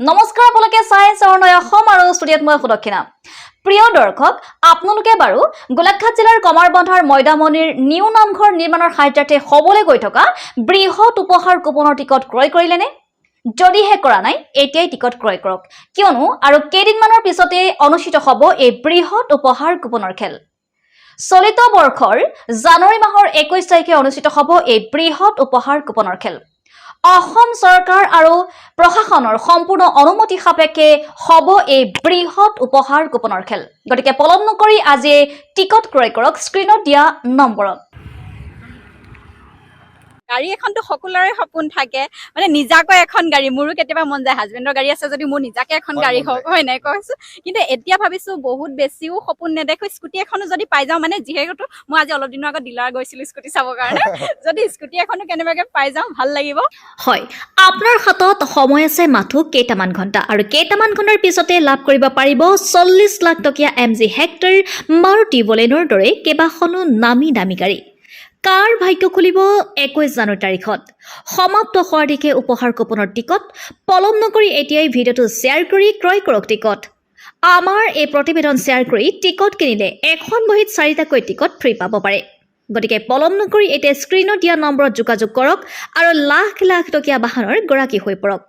নমস্কাৰ আপোনালোকে চাইছে অৰুণয় অসম আৰু ষ্টুডিঅ'ত মই সুদক্ষিণা। প্ৰিয় দৰ্শক, আপোনালোকে বাৰু গোলাঘাট জিলাৰ কমাৰবন্ধাৰ ময়দামণিৰ নিউ নামঘৰ নিৰ্মাণৰ সাহায্যাৰ্থে হ'বলৈ গৈ থকা বৃহৎ উপহাৰ কুপনৰ টিকট ক্ৰয় কৰিলেনে? যদিহে কৰা নাই, এতিয়াই টিকট ক্ৰয় কৰক, কিয়নো আৰু কেইদিনমানৰ পিছতে অনুষ্ঠিত হ'ব এই বৃহৎ উপহাৰ কুপনৰ খেল। চলিত বৰ্ষৰ জানুৱাৰী মাহৰ 21 তাৰিখে অনুষ্ঠিত হ'ব এই বৃহৎ উপহাৰ কুপনৰ খেল। অসম চৰকাৰ আৰু প্ৰশাসনৰ সম্পূৰ্ণ অনুমতি সাপেক্ষে হ'ব এই বৃহৎ উপহাৰ কুপনৰ খেল। গতিকে পলম নকৰি আজি টিকট ক্ৰয় কৰক স্ক্ৰীনত দিয়া নম্বৰত। গাড়ী এখনতো সকলোৰে সপোন থাকে, মানে নিজাকৈ এখন গাড়ী। মোৰো কেতিয়াবা মন যায়, হাজবেণ্ডৰ গাড়ী আছে যদি মোৰ নিজাকে এখন গাড়ী হওক, হয় নাই কৈছো। কিন্তু এতিয়া ভাবিছো বহুত বেছিও সপোন নেদেখো, স্কুটি এখনো যদি পাই যাওঁ, মানে যিহেতু মই আজি অলপ দিনৰ আগত ডিলাৰ গৈছিলো স্কুটি চাবৰ কাৰণে, যদি স্কুটি এখনো কেনেবাকে পাই যাওঁ ভাল লাগিব। হয়, আপোনাৰ হাতত সময় আছে মাথো কেইটামান ঘণ্টা, আৰু কেইটামান ঘণ্টাৰ পিছতে লাভ কৰিব পাৰিব 40 লাখ টকীয়া MG হেক্টৰ মাৰুতি বলেনোৰ দৰে কেইবাখনো নামী দামী গাড়ী। কাৰ ভাগ্য খুলিব 21 জানুৱাৰী তাৰিখত সমাপ্ত হোৱাৰ দিশে উপহাৰ কুপনৰ টিকট। পলম নকৰি এতিয়াই ভিডিঅ'টো শ্বেয়াৰ কৰি ক্ৰয় কৰক টিকট। আমাৰ এই প্ৰতিবেদন শ্বেয়াৰ কৰি টিকট কিনিলে এখন বহীত 4টাকৈ টিকট ফ্ৰী পাব পাৰে। গতিকে পলম নকৰি এতিয়া স্ক্ৰীনত দিয়া নম্বৰত যোগাযোগ কৰক আৰু লাখ লাখ টকীয়া বাহনৰ গৰাকী হৈ পৰক।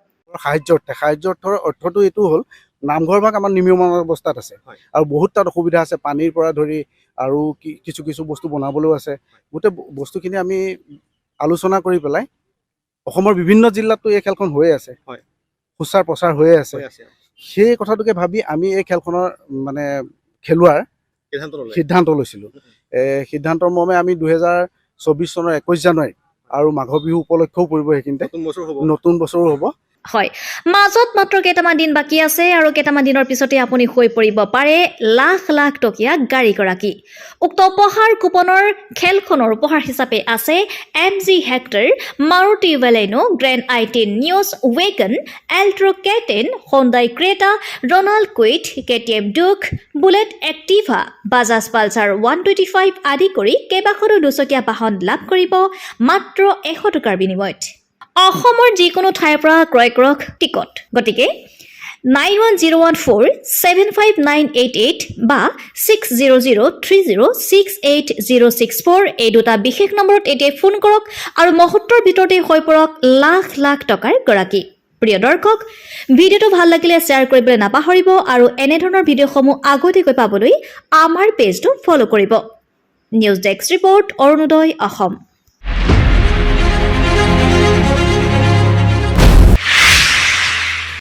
সাহায্যৰ অৰ্থটো এইটো হ'ল, নামঘৰভাগ আমাৰ নিৰ্মীয়মান অৱস্থাত আছে আৰু বহুত তাত অসুবিধা আছে, পানীৰ পৰা ধৰি আৰু কিছু কিছু বস্তু বনাবলৈও আছে। গোটেই বস্তুখিনি আমি আলোচনা কৰি পেলাই অসমৰ বিভিন্ন জিলাতো এই খেলখন হৈয়ে আছে, সুচাৰ প্ৰচাৰ হৈয়ে আছে। সেই কথাটোকে ভাবি আমি এই খেলখনৰ মানে খেলোৱাৰ সিদ্ধান্ত লৈছিলোঁ। সিদ্ধান্তৰ মৰ্মে আমি 2024 চনৰ 21 জানুৱাৰী আৰু মাঘৰ বিহু উপলক্ষেও পৰিব, সেইখিনিতে নতুন বছৰো হ'ব। হয়, মাজত মাত্ৰ কেইটামান দিন বাকী আছে আৰু কেইটামান দিনৰ পিছতে আপুনি হৈ পৰিব পাৰে লাখ লাখ টকীয়া গাড়ী গৰাকী। উক্ত উপহাৰ কুপনৰ খেলখনৰ উপহাৰ হিচাপে আছে MG Hector, Maruti Baleno, Grand i10 Nios Wagon, Alto K10, Hyundai Creta, Renault Kwid, KTM Duke, Bullet Activa, Bajaj Pulsar 125 আদি কৰি কেইবাখনো দুচকীয়া বাহন লাভ কৰিব মাত্ৰ 100 টকাৰ বিনিময়ত। অসমৰ যিকোনো ঠাইৰ পৰা ক্ৰয় কৰক টিকট। গতিকে 9101475988 বা 6003068064 এই দুটা বিশেষ নম্বৰত এতিয়া ফোন কৰক আৰু মুহূৰ্তৰ ভিতৰতে হৈ পৰক লাখ লাখ টকাৰ গৰাকী। প্ৰিয় দৰ্শক, ভিডিঅ'টো ভাল লাগিলে শ্বেয়াৰ কৰিবলৈ নাপাহৰিব আৰু এনেধৰণৰ ভিডিঅ'সমূহ আগতীয়াকৈ পাবলৈ আমাৰ পেজটো ফ'ল' কৰিব। News desk report, Arunodoy Assam.